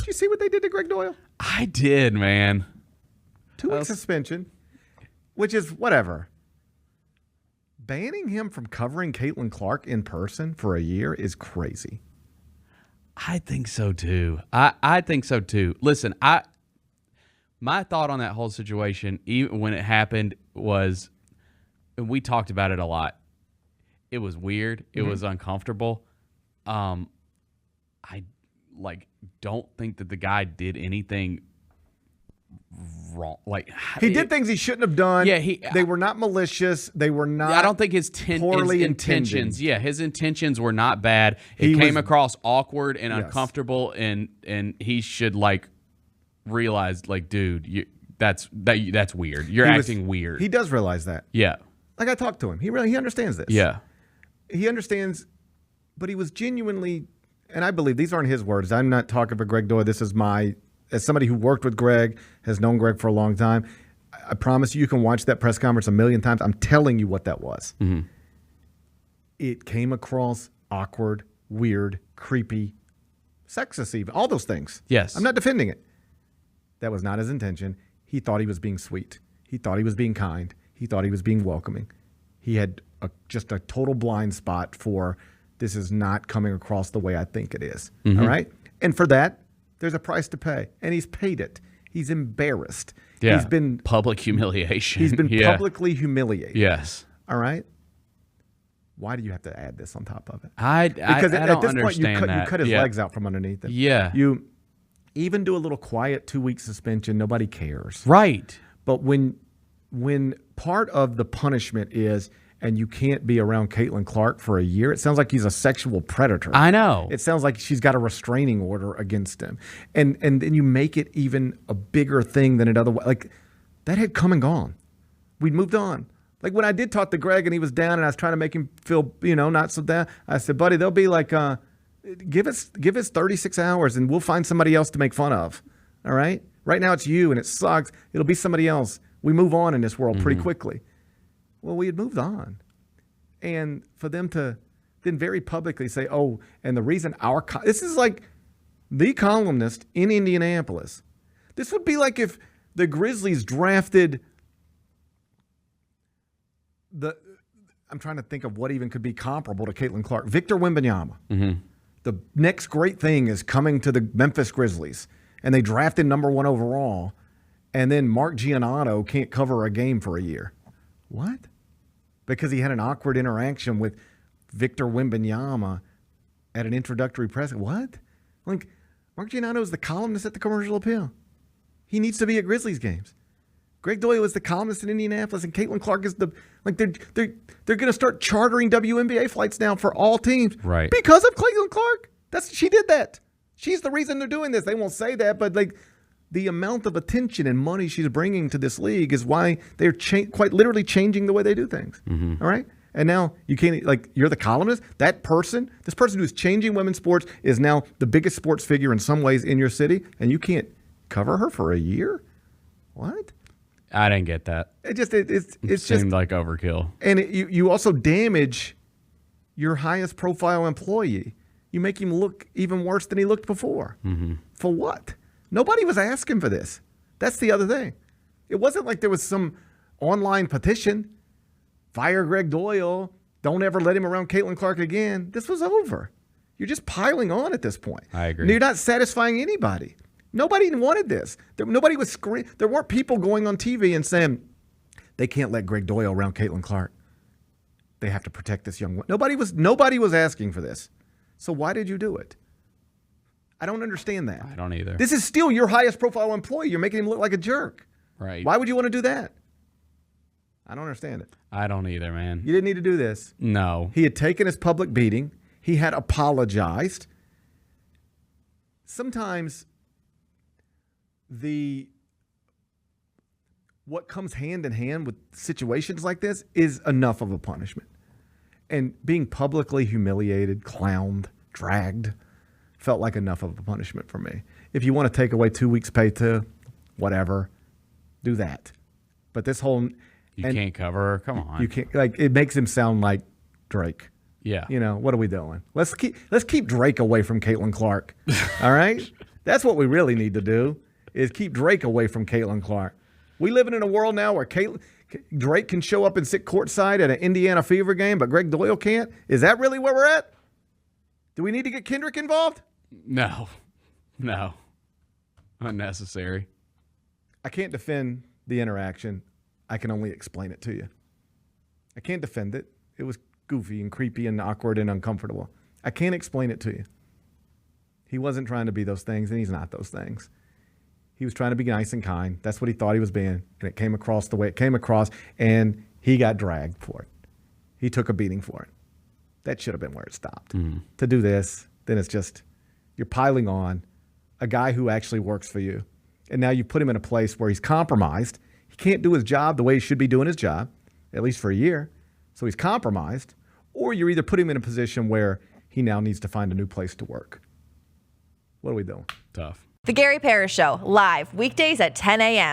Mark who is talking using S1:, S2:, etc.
S1: Did you see what they did to Gregg Doyel?
S2: I did, man.
S1: 2-week suspension, which is whatever. Banning him from covering Caitlin Clark in person for a year is crazy.
S2: I think so too. I think so too. Listen, my thought on that whole situation, even when it happened, was, and we talked about it a lot. It was weird. It was uncomfortable. I don't think that the guy did anything wrong.
S1: He did things he shouldn't have done.
S2: Yeah,
S1: they were not malicious. They were not.
S2: I don't think his
S1: poorly
S2: intentions.
S1: intended.
S2: Yeah, his intentions were not bad. It came across awkward and uncomfortable, and he should realize, dude, that's weird. You're acting weird.
S1: He does realize that.
S2: Yeah.
S1: I talked to him. He understands this.
S2: Yeah.
S1: He understands, but he was genuinely, and I believe these aren't his words. I'm not talking for Gregg Doyel. This is as somebody who worked with Gregg, has known Gregg for a long time. I promise you can watch that press conference a million times. I'm telling you what that was. Mm-hmm. It came across awkward, weird, creepy, sexist even. All those things.
S2: Yes.
S1: I'm not defending it. That was not his intention. He thought he was being sweet. He thought he was being kind. He thought he was being welcoming. He had just a total blind spot for this is not coming across the way I think it is. Mm-hmm. All right? And for that, there's a price to pay. And he's paid it. He's embarrassed.
S2: Yeah.
S1: He's been
S2: public humiliation.
S1: He's been publicly humiliated.
S2: Yes.
S1: All right? Why do you have to add this on top of it?
S2: Because
S1: at this point, you cut his legs out from underneath him.
S2: Yeah.
S1: You even do a little quiet 2-week suspension, nobody cares.
S2: Right.
S1: But when part of the punishment is, and you can't be around Caitlin Clark for a year, it sounds like he's a sexual predator.
S2: I know.
S1: It sounds like she's got a restraining order against him. And then you make it even a bigger thing than it otherwise. That had come and gone. We'd moved on. When I did talk to Gregg and he was down and I was trying to make him feel, not so down, I said, buddy, they'll be give us 36 hours and we'll find somebody else to make fun of. All right? Right now it's you and it sucks. It'll be somebody else. We move on in this world pretty quickly. Well, we had moved on. And for them to then very publicly say, oh, and the reason this is like the columnist in Indianapolis. This would be like if the Grizzlies drafted I'm trying to think of what even could be comparable to Caitlin Clark. Victor Wembanyama. Mm-hmm. The next great thing is coming to the Memphis Grizzlies. And they drafted number 1 overall. And then Mark Giannotto can't cover a game for a year. What? Because he had an awkward interaction with Victor Wembanyama at an introductory press. What? Mark Giannotto is the columnist at the Commercial Appeal. He needs to be at Grizzlies games. Gregg Doyel is the columnist in Indianapolis, and Caitlin Clark is they're going to start chartering WNBA flights now for all teams,
S2: right?
S1: Because of Caitlin Clark. She did that. She's the reason they're doing this. They won't say that, but the amount of attention and money she's bringing to this league is why they're quite literally changing the way they do things. Mm-hmm. All right? And now you can't, you're the columnist. This person who's changing women's sports is now the biggest sports figure in some ways in your city, and you can't cover her for a year? What?
S2: I didn't get that.
S1: It
S2: seemed like overkill.
S1: And you also damage your highest profile employee. You make him look even worse than he looked before. Mm-hmm. For what? Nobody was asking for this. That's the other thing. It wasn't like there was some online petition. Fire Gregg Doyel. Don't ever let him around Caitlin Clark again. This was over. You're just piling on at this point.
S2: I agree.
S1: You're not satisfying anybody. Nobody wanted this. Nobody was screaming. There weren't people going on TV and saying, they can't let Gregg Doyel around Caitlin Clark. They have to protect this young woman. Nobody was asking for this. So why did you do it? I don't understand that.
S2: I don't either.
S1: This is still your highest profile employee. You're making him look like a jerk.
S2: Right.
S1: Why would you want to do that? I don't understand it.
S2: I don't either, man.
S1: You didn't need to do this.
S2: No.
S1: He had taken his public beating. He had apologized. Sometimes what comes hand in hand with situations like this is enough of a punishment. And being publicly humiliated, clowned, dragged, felt like enough of a punishment for me. If you want to take away 2 weeks' pay too, whatever, do that. But this whole
S2: can't cover her. Come on,
S1: you can't. It makes him sound like Drake.
S2: Yeah.
S1: What are we doing? Let's keep Drake away from Caitlin Clark. All right. That's what we really need to do, is keep Drake away from Caitlin Clark. We living in a world now where Drake can show up and sit courtside at an Indiana Fever game, but Gregg Doyel can't? Is that really where we're at? Do we need to get Kendrick involved?
S2: No. Unnecessary.
S1: I can't defend the interaction. I can only explain it to you. I can't defend it. It was goofy and creepy and awkward and uncomfortable. I can't explain it to you. He wasn't trying to be those things, and he's not those things. He was trying to be nice and kind. That's what he thought he was being, and it came across the way it came across, and he got dragged for it. He took a beating for it. That should have been where it stopped. To do this, then it's just you're piling on a guy who actually works for you, and now you put him in a place where he's compromised. He can't do his job the way he should be doing his job, at least for a year, so he's compromised, or you're either putting him in a position where he now needs to find a new place to work. What are we doing?
S2: Tough.
S3: The Gary Parrish Show, live weekdays at 10 a.m.